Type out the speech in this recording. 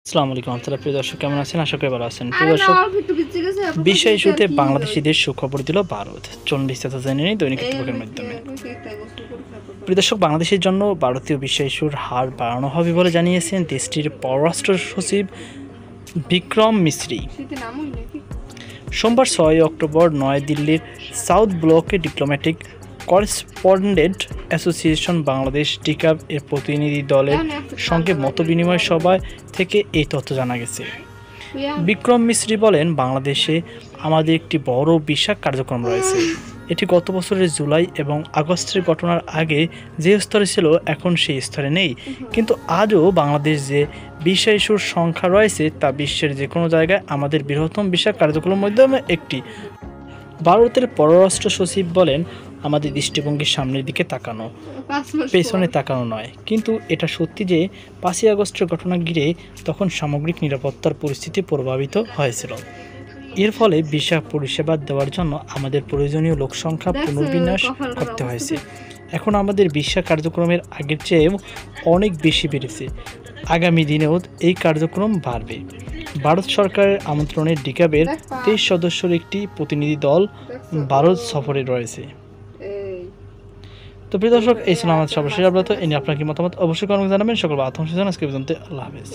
আসসালামু আলাইকুম রহমতুল্লাহ। প্রিয় দর্শক, কেমন আছেন? আশা করি ভালো আছেন। প্রিয় দর্শক, বিশ্ব ইস্যুতে বাংলাদেশিদের সুখবর দিল ভারত। চলুন বিস্তারিত জেনে নিই দৈনিক ইত্তেফাকের মাধ্যমে। প্রিয় দর্শক, বাংলাদেশের জন্য ভারতীয় বিশ্ব ইস্যুর হার বাড়ানো হবে বলে জানিয়েছেন দেশটির পররাষ্ট্র সচিব বিক্রম মিসরি। সোমবার 6 অক্টোবর নয়াদিল্লির সাউথ ব্লকে diplomatic correspondent association Bangladesh DCAB এর প্রতিনিধি দলের সঙ্গে মতবিনিময় সভায় থেকে এই তথ্য জানা গেছে। বিক্রম মিসরি বলেন, বাংলাদেশে আমাদের একটি বড় বিশাল কার্যক্রম রয়েছে। এটি গত বছরের জুলাই এবং আগস্টের ঘটনার আগে যে স্তরে ছিল এখন সেই স্তরে নেই, কিন্তু আজও বাংলাদেশ যে বিশ্ব ইস্যুর সংখ্যা রয়েছে তা বিশ্বের যে কোনো জায়গায় আমাদের বৃহত্তম বিশাল কার্যক্রমের মাধ্যমে একটি। ভারতের পররাষ্ট্র সচিব বলেন, আমাদের দৃষ্টিভঙ্গি সামনের দিকে তাকানো, পেছনে তাকানো নয়। কিন্তু এটা সত্যি যে 5ই আগস্টের ঘটনা ঘিরে তখন সামগ্রিক নিরাপত্তার পরিস্থিতি প্রভাবিত হয়েছিল। এর ফলে ভিসা পরিষেবা দেওয়ার জন্য আমাদের প্রয়োজনীয় লোকসংখ্যা পুনর্বিন্যাস করতে হয়েছে। এখন আমাদের ভিসা কার্যক্রমের আগের চেয়েও অনেক বেশি বেড়েছে। আগামী দিনেও এই কার্যক্রম বাড়বে। ভারত সরকারের আমন্ত্রণে ডিকাবের 23 সদস্যের একটি প্রতিনিধি দল ভারত সফরে রয়েছে। তো প্রিয় দর্শক, এই ছিল আমাদের সর্বশেষ আপডেট। এ নিয়ে আপনার কি মতামত অবশ্যই কমেন্টে জানাবেন। সকল আত্মসচেতন আজকে পর্যন্ত। আল্লাহ হাফেজ।